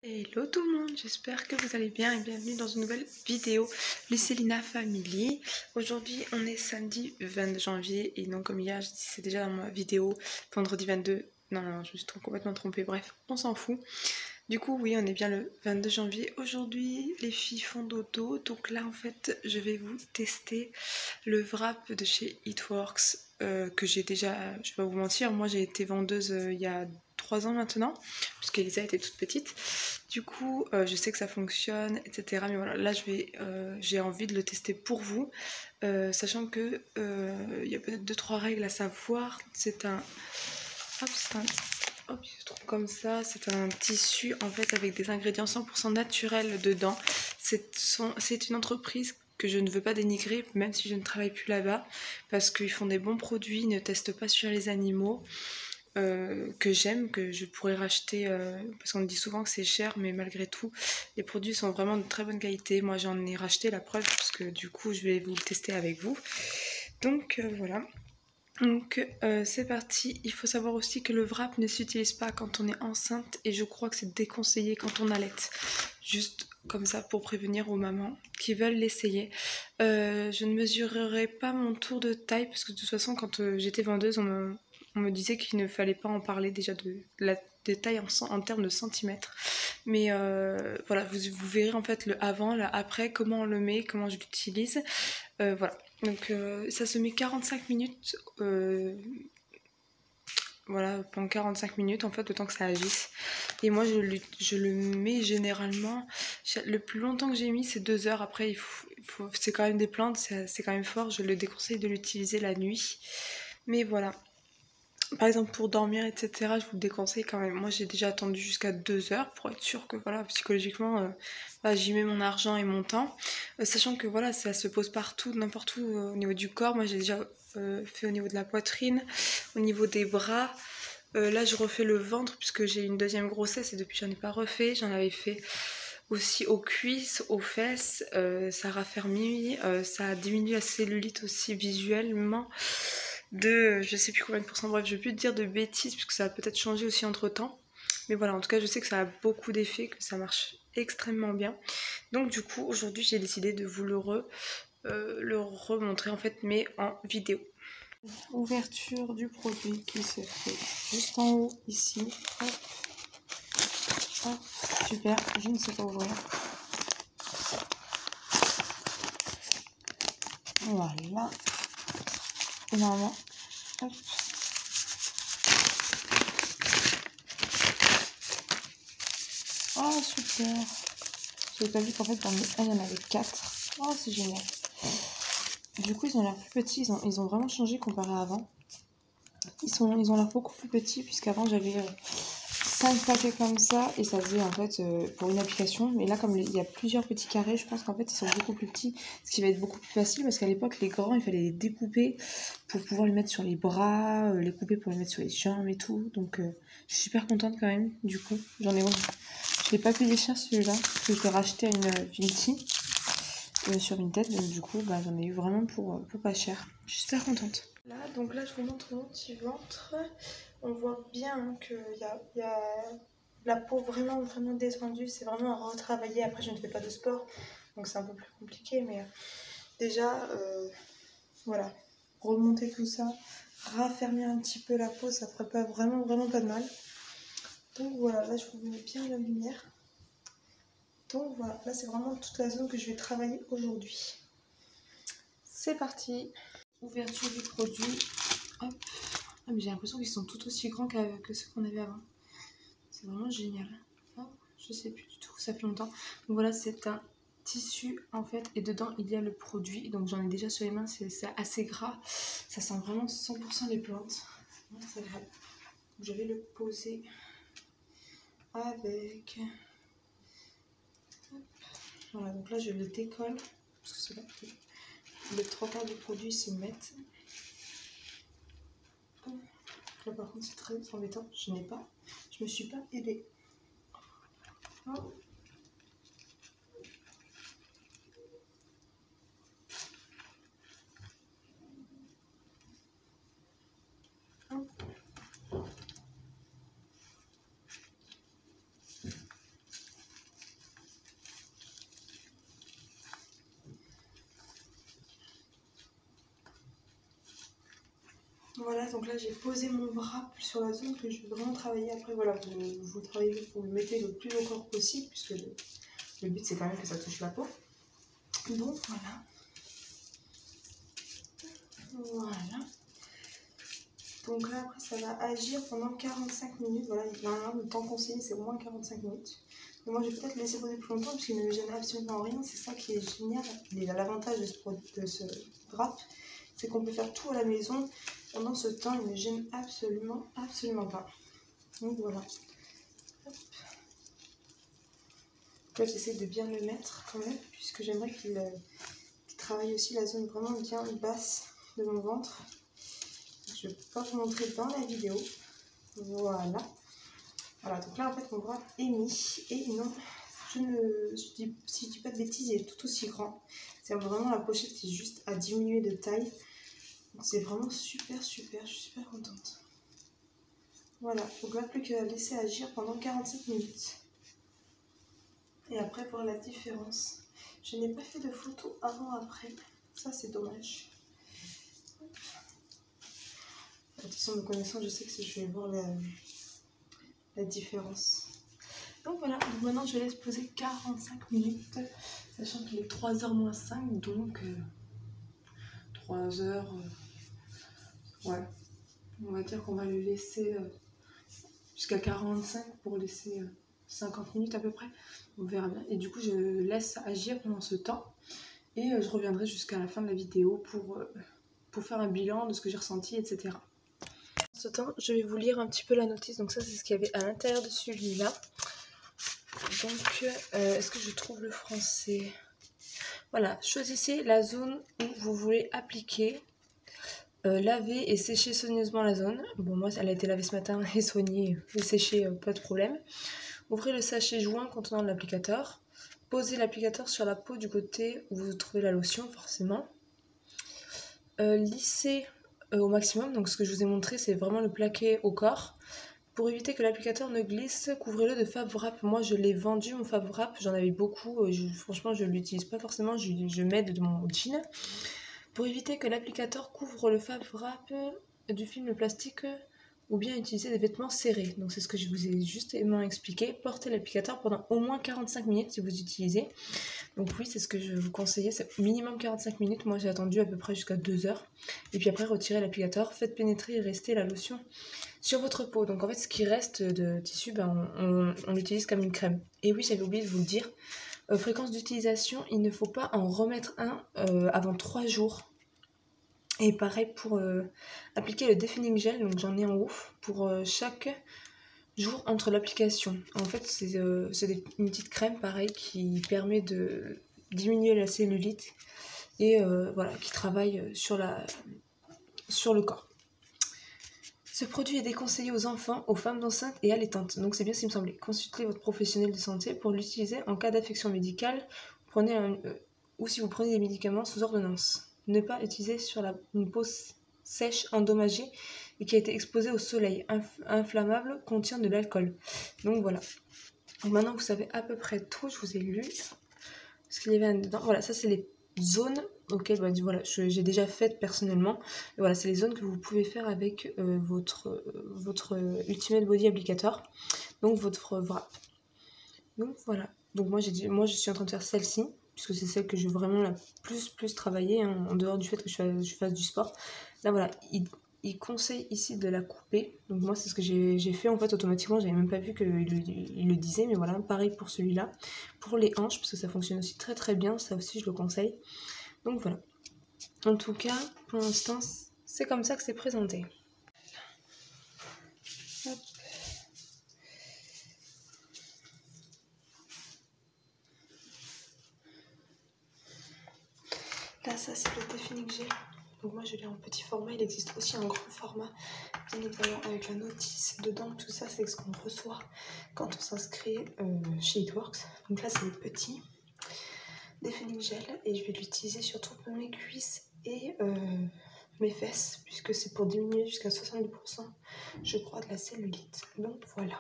Hello tout le monde, j'espère que vous allez bien et bienvenue dans une nouvelle vidéo Lucélina Family. Aujourd'hui on est samedi 20 janvier et non comme hier, c'est déjà dans ma vidéo vendredi 22. Non, je me suis complètement trompée, bref, on s'en fout. Du coup oui, on est bien le 22 janvier. Aujourd'hui les filles font dodo, donc là en fait je vais vous tester le wrap de chez Eatworks que j'ai déjà, je vais pas vous mentir, moi j'ai été vendeuse il y a 3 ans maintenant, puisqu'Elisa était toute petite. Du coup, je sais que ça fonctionne, etc. Mais voilà, là j'ai envie de le tester pour vous, sachant que il y a peut-être 2-3 règles à savoir. C'est un, hop, hop, il se trouve comme ça. C'est un tissu en fait avec des ingrédients 100% naturels dedans. C'est une entreprise que je ne veux pas dénigrer, même si je ne travaille plus là-bas, parce qu'ils font des bons produits, ils ne testent pas sur les animaux. Que j'aime, que je pourrais racheter, parce qu'on me dit souvent que c'est cher, mais malgré tout, les produits sont vraiment de très bonne qualité. Moi j'en ai racheté, la preuve, parce que du coup je vais vous le tester avec vous. Donc voilà. Donc c'est parti. Il faut savoir aussi que le wrap ne s'utilise pas quand on est enceinte, et je crois que c'est déconseillé quand on allaite. Juste comme ça pour prévenir aux mamans qui veulent l'essayer. Je ne mesurerai pas mon tour de taille, parce que de toute façon quand j'étais vendeuse on me disait qu'il ne fallait pas en parler déjà de la taille en termes de centimètres. Mais voilà, vous verrez en fait le avant, là après, comment on le met, comment je l'utilise. Voilà, donc ça se met 45 minutes. Voilà, pendant 45 minutes en fait, le temps que ça agisse. Et moi je le mets généralement, le plus longtemps que j'ai mis c'est 2 heures. Après c'est quand même des plantes, c'est quand même fort, je le déconseille de l'utiliser la nuit. Mais voilà, par exemple pour dormir etc, je vous le déconseille quand même. Moi j'ai déjà attendu jusqu'à 2 heures pour être sûre que voilà, psychologiquement j'y mets mon argent et mon temps, sachant que voilà, ça se pose partout, n'importe où au niveau du corps. Moi j'ai déjà fait au niveau de la poitrine, au niveau des bras. Là je refais le ventre puisque j'ai une deuxième grossesse et depuis j'en ai pas refait. J'en avais fait aussi aux cuisses, aux fesses, ça raffermit, ça diminue la cellulite aussi visuellement de je sais plus combien de pourcents. Bref, je vais plus te dire de bêtises puisque ça a peut-être changé aussi entre temps, mais voilà, en tout cas je sais que ça a beaucoup d'effets, que ça marche extrêmement bien. Donc du coup aujourd'hui j'ai décidé de vous le remontrer en fait, mais en vidéo. Ouverture du produit qui se fait juste en haut ici. Hop. Hop. Super, je ne sais pas ouvrir. Voilà. Et normalement, hop. Oh super. J'avais pas vu qu'en fait dans le 1 il y en avait 4. Oh c'est génial. Du coup ils ont l'air plus petits, ils ont vraiment changé comparé à avant. Ils ont l'air beaucoup plus petits, puisqu'avant j'avais 5 paquets comme ça et ça faisait en fait pour une application. Mais là comme il y a plusieurs petits carrés, je pense qu'en fait ils sont beaucoup plus petits, ce qui va être beaucoup plus facile, parce qu'à l'époque les grands il fallait les découper pour pouvoir les mettre sur les bras, les couper pour les mettre sur les jambes et tout. Donc je suis super contente quand même. Du coup j'en ai je l'ai pas payé cher celui-là, parce que je l'ai racheté à une Vinti sur Vinted, donc du coup j'en ai eu vraiment pour pas cher. Je suis super contente. Donc là je vous montre mon petit ventre. On voit bien qu'il y a la peau vraiment vraiment détendue, c'est vraiment à retravailler. Après je ne fais pas de sport, donc c'est un peu plus compliqué, mais déjà voilà, remonter tout ça, raffermir un petit peu la peau, ça ferait pas vraiment pas de mal. Donc voilà, là je vous mets bien la lumière. Donc voilà, là c'est vraiment toute la zone que je vais travailler aujourd'hui. C'est parti. Ouverture du produit. Hop. Ah, mais j'ai l'impression qu'ils sont tout aussi grands que ceux qu'on avait avant. C'est vraiment génial. Oh, je sais plus du tout, ça fait longtemps. Donc voilà, c'est un tissu en fait, et dedans il y a le produit. Donc j'en ai déjà sur les mains, c'est assez gras. Ça sent vraiment 100% les plantes. C'est agréable. Je vais le poser avec. Hop. Voilà, donc là je le décolle, parce que c'est là que les 3/4 du produit se mettent. Là par contre c'est très embêtant, je me suis pas aidée. Oh. Voilà, donc là j'ai posé mon wrap sur la zone que je veux vraiment travailler. Après voilà, vous travaillez, vous le mettez le plus au corps possible, puisque le but c'est quand même que ça touche la peau. Donc voilà. Voilà. Donc là après ça va agir pendant 45 minutes. Voilà, normalement le temps conseillé c'est au moins 45 minutes. Mais moi je vais peut-être le laisser poser plus longtemps parce qu'il ne me gêne absolument rien. C'est ça qui est génial. L'avantage de ce wrap, c'est qu'on peut faire tout à la maison. Pendant ce temps, il ne me gêne absolument pas. Donc voilà. Hop. Là j'essaie de bien le mettre quand même, puisque j'aimerais qu'il travaille aussi la zone vraiment bien basse de mon ventre. Je ne peux pas vous montrer dans la vidéo. Voilà. Voilà, donc là en fait mon bras est mis. Et non, si je dis pas de bêtises, il est tout aussi grand. C'est vraiment la pochette qui est juste à diminuer de taille. Donc c'est vraiment super, je suis super contente. Voilà, donc là plus qu'à laisser agir pendant 45 minutes. Et après voir la différence. Je n'ai pas fait de photo avant-après. Ça c'est dommage. De toute façon, me connaissant, je sais que je vais voir la différence. Donc voilà, donc maintenant je laisse poser 45 minutes, sachant qu'il est 3h moins 5, donc 3h, ouais, on va dire qu'on va le laisser jusqu'à 45 pour laisser 50 minutes à peu près, on verra bien. Et du coup je laisse agir pendant ce temps, et je reviendrai jusqu'à la fin de la vidéo pour faire un bilan de ce que j'ai ressenti, etc. En ce temps, je vais vous lire un petit peu la notice. Donc ça, c'est ce qu'il y avait à l'intérieur de celui-là. Donc, est-ce que je trouve le français? Voilà, choisissez la zone où vous voulez appliquer. Laver et sécher soigneusement la zone. Bon, moi, elle a été lavée ce matin et soignée et séchée, pas de problème. Ouvrez le sachet joint contenant l'applicateur. Posez l'applicateur sur la peau du côté où vous trouvez la lotion, forcément. Lissez au maximum, donc ce que je vous ai montré c'est vraiment le plaqué au corps. Pour éviter que l'applicateur ne glisse, couvrez-le de Fab Wrap. Moi je l'ai vendu mon Fab Wrap, j'en avais beaucoup, franchement je ne l'utilise pas forcément, je m'aide de mon jean. Pour éviter que l'applicateur couvre le Fab Wrap du film plastique, ou bien utiliser des vêtements serrés. Donc c'est ce que je vous ai justement expliqué. Portez l'applicateur pendant au moins 45 minutes si vous utilisez. Donc oui, c'est ce que je vous conseillais, c'est minimum 45 minutes. Moi j'ai attendu à peu près jusqu'à 2 heures. Et puis après retirez l'applicateur, faites pénétrer et rester la lotion sur votre peau. Donc en fait ce qui reste de tissu, on l'utilise comme une crème. Et oui, j'avais oublié de vous le dire, fréquence d'utilisation, il ne faut pas en remettre un avant 3 jours. Et pareil pour appliquer le defining gel, donc j'en ai en haut, pour chaque jour entre l'application. En fait c'est une petite crème pareil qui permet de diminuer la cellulite et voilà, qui travaille sur le corps. Ce produit est déconseillé aux enfants, aux femmes enceintes et allaitantes, donc c'est bien ce qui me semblait. Consultez votre professionnel de santé pour l'utiliser en cas d'affection médicale, ou si vous prenez des médicaments sous ordonnance. Ne pas utiliser sur une peau sèche, endommagée et qui a été exposée au soleil, inflammable, contient de l'alcool. Donc voilà. Donc maintenant vous savez à peu près tout, je vous ai lu ce qu'il y avait dedans. Voilà, ça c'est les zones auxquelles voilà, j'ai déjà faites personnellement. Et voilà, c'est les zones que vous pouvez faire avec votre Ultimate Body Applicator, donc votre wrap. Donc voilà. Donc moi je suis en train de faire celle-ci, puisque c'est celle que je veux vraiment la plus travailler, hein, en dehors du fait que je fasse du sport. Là voilà, il conseille ici de la couper. Donc moi c'est ce que j'ai fait en fait automatiquement, j'avais même pas vu qu'il le disait, mais voilà, pareil pour celui-là. Pour les hanches, parce que ça fonctionne aussi très bien, ça aussi je le conseille. Donc voilà. En tout cas, pour l'instant, c'est comme ça que c'est présenté. Hop. Là, ça c'est le defining gel. Donc moi je l'ai en petit format, il existe aussi un grand format, bien évidemment avec la notice dedans. Tout ça c'est ce qu'on reçoit quand on s'inscrit chez It-Works. Donc là c'est le petit defining gel et je vais l'utiliser sur toutes mes cuisses et mes fesses, puisque c'est pour diminuer jusqu'à 70% je crois de la cellulite. Donc voilà.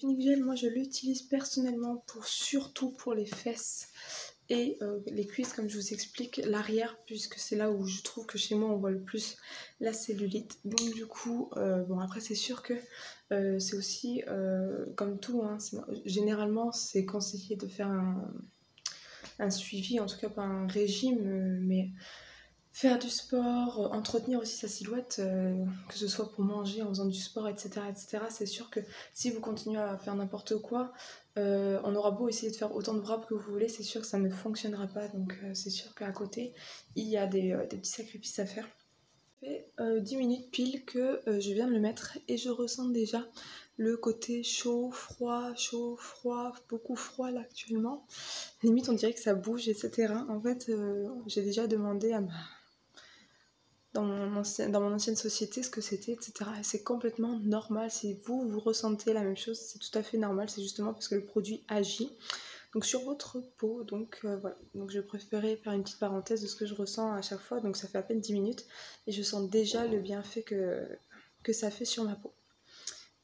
Le defining gel, moi je l'utilise personnellement surtout pour les fesses et les cuisses comme je vous explique, l'arrière puisque c'est là où je trouve que chez moi on voit le plus la cellulite. Donc du coup, bon après c'est sûr que c'est aussi comme tout, hein, généralement c'est conseillé de faire un suivi, en tout cas pas un régime, mais faire du sport, entretenir aussi sa silhouette, que ce soit pour manger en faisant du sport, etc. C'est sûr que si vous continuez à faire n'importe quoi, on aura beau essayer de faire autant de bras que vous voulez, c'est sûr que ça ne fonctionnera pas. Donc c'est sûr qu'à côté, il y a des petits sacrifices à faire. Ça fait 10 minutes pile que je viens de le mettre et je ressens déjà le côté chaud, froid, beaucoup froid là actuellement. Limite on dirait que ça bouge, etc. En fait, j'ai déjà demandé à dans mon ancienne société ce que c'était, etc. Et c'est complètement normal. Si vous ressentez la même chose, c'est tout à fait normal. C'est justement parce que le produit agit donc sur votre peau. Donc voilà. Donc je préférais faire une petite parenthèse de ce que je ressens à chaque fois. Donc ça fait à peine 10 minutes et je sens déjà le bienfait que ça fait sur ma peau.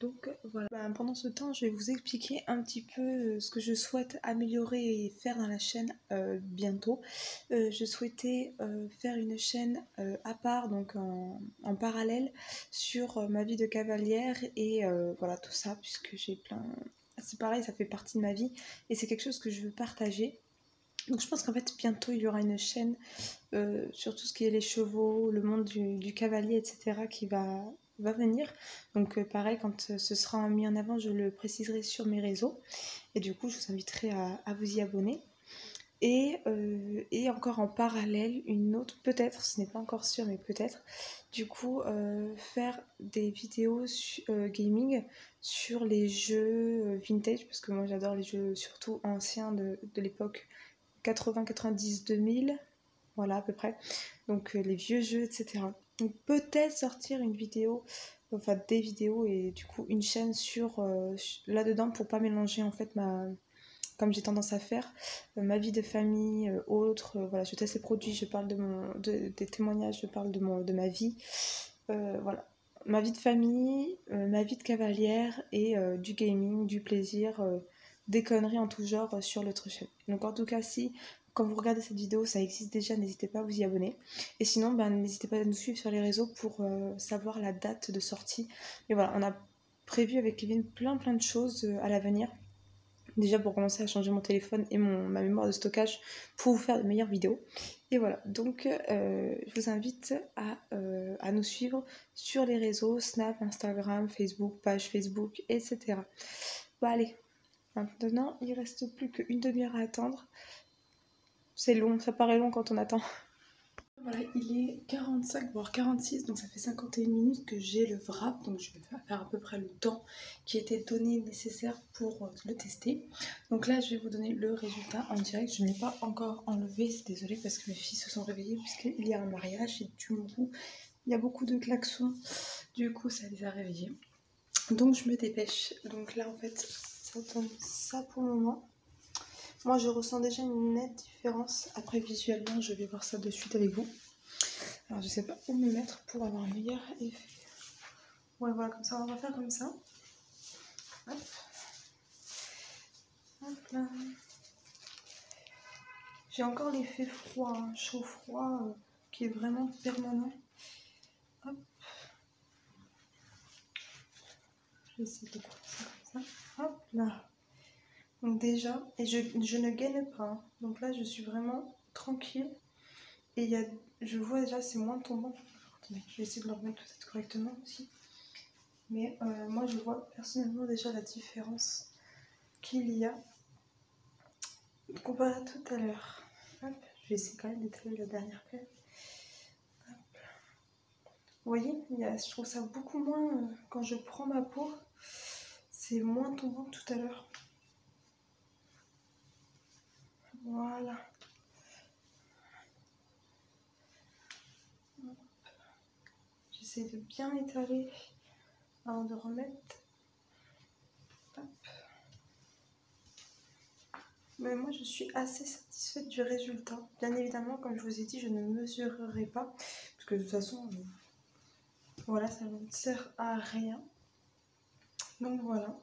Donc voilà. Pendant ce temps, je vais vous expliquer un petit peu ce que je souhaite améliorer et faire dans la chaîne bientôt. Je souhaitais faire une chaîne à part, donc en parallèle, sur ma vie de cavalière et voilà tout ça, puisque j'ai plein... C'est pareil, ça fait partie de ma vie et c'est quelque chose que je veux partager. Donc je pense qu'en fait bientôt il y aura une chaîne sur tout ce qui est les chevaux, le monde du cavalier, etc. qui va venir. Donc pareil, quand ce sera mis en avant, je le préciserai sur mes réseaux. Et du coup, je vous inviterai à vous y abonner. Et encore en parallèle, une autre, peut-être, ce n'est pas encore sûr, mais peut-être, du coup, faire des vidéos gaming sur les jeux vintage, parce que moi j'adore les jeux surtout anciens de l'époque 80, 90, 2000, voilà à peu près, donc les vieux jeux, etc. Donc peut-être sortir une vidéo, enfin des vidéos et du coup une chaîne sur là-dedans pour pas mélanger en fait comme j'ai tendance à faire, ma vie de famille, autre, voilà, je teste les produits, je parle des témoignages, je parle de ma vie, voilà, ma vie de famille, ma vie de cavalière et du gaming, du plaisir, des conneries en tout genre sur l'autre chaîne. Donc en tout cas, si quand vous regardez cette vidéo, ça existe déjà, n'hésitez pas à vous y abonner. Et sinon, n'hésitez pas à nous suivre sur les réseaux pour savoir la date de sortie. Et voilà, on a prévu avec Kevin plein de choses à l'avenir. Déjà pour commencer à changer mon téléphone et ma mémoire de stockage pour vous faire de meilleures vidéos. Et voilà, donc je vous invite à nous suivre sur les réseaux Snap, Instagram, Facebook, page Facebook, etc. Bon allez, maintenant il reste plus qu'une demi-heure à attendre. C'est long, ça paraît long quand on attend. Voilà, il est 45 voire 46, donc ça fait 51 minutes que j'ai le wrap, donc je vais faire à peu près le temps qui était donné nécessaire pour le tester. Donc là, je vais vous donner le résultat en direct. Je ne l'ai pas encore enlevé, c'est désolé parce que mes filles se sont réveillées puisqu'il y a un mariage et du coup, il y a beaucoup de klaxons, du coup ça les a réveillées. Donc je me dépêche. Donc là en fait, ça donne ça pour le moment. Moi, je ressens déjà une nette différence. Après, visuellement, je vais voir ça de suite avec vous. Alors, je sais pas où me mettre pour avoir un meilleur effet. Ouais, voilà, comme ça, on va faire comme ça. Hop. Hop là. J'ai encore l'effet froid, hein, chaud-froid, qui est vraiment permanent. Hop. Je vais essayer de faire ça comme ça. Hop là. Donc déjà, et je ne gaine pas. Hein. Donc là, je suis vraiment tranquille. Et je vois déjà, c'est moins tombant. Attendez, je vais essayer de le remettre peut-être correctement aussi. Mais moi, je vois personnellement déjà la différence qu'il y a comparé à tout à l'heure. Je vais essayer quand même d'étaler la dernière plaie. Vous voyez, je trouve ça beaucoup moins, quand je prends ma peau, c'est moins tombant que tout à l'heure. Voilà. J'essaie de bien étaler avant de remettre. Hop. Mais moi, je suis assez satisfaite du résultat. Bien évidemment, comme je vous ai dit, je ne mesurerai pas. Parce que de toute façon, voilà, ça ne sert à rien. Donc voilà.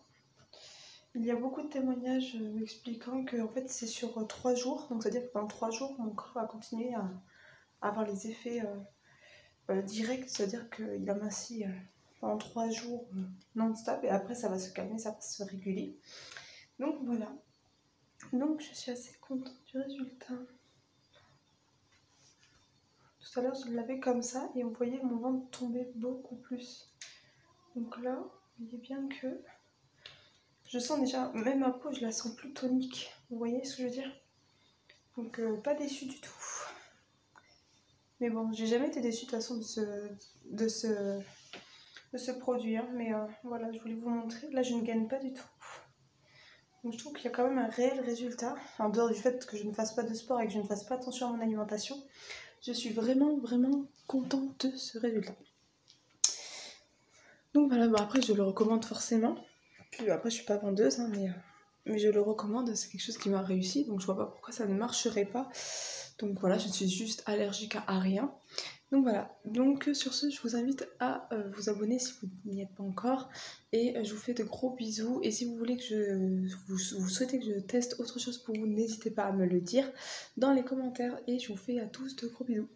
Il y a beaucoup de témoignages expliquant que en fait, c'est sur 3 jours, donc c'est-à-dire que pendant 3 jours, mon corps va continuer à avoir les effets directs, c'est-à-dire qu'il amincit pendant 3 jours non-stop et après ça va se calmer, ça va se réguler. Donc voilà. Donc je suis assez contente du résultat. Tout à l'heure je l'avais comme ça et vous voyez mon ventre tomber beaucoup plus. Donc là, vous voyez bien que je sens déjà, même ma peau je la sens plus tonique. Vous voyez ce que je veux dire? Donc pas déçue du tout. Mais bon, j'ai jamais été déçue de toute façon de ce produit. Hein. Mais voilà, je voulais vous montrer. Là je ne gagne pas du tout. Donc je trouve qu'il y a quand même un réel résultat. En dehors du fait que je ne fasse pas de sport et que je ne fasse pas attention à mon alimentation. Je suis vraiment contente de ce résultat. Donc voilà, bon après je le recommande forcément. Puis après je suis pas vendeuse, hein, mais je le recommande, c'est quelque chose qui m'a réussi. Donc je vois pas pourquoi ça ne marcherait pas. Donc voilà, je suis juste allergique à rien. Donc voilà, donc sur ce, je vous invite à vous abonner si vous n'y êtes pas encore. Et je vous fais de gros bisous. Et si vous voulez que vous souhaitez que je teste autre chose pour vous, n'hésitez pas à me le dire dans les commentaires. Et je vous fais à tous de gros bisous.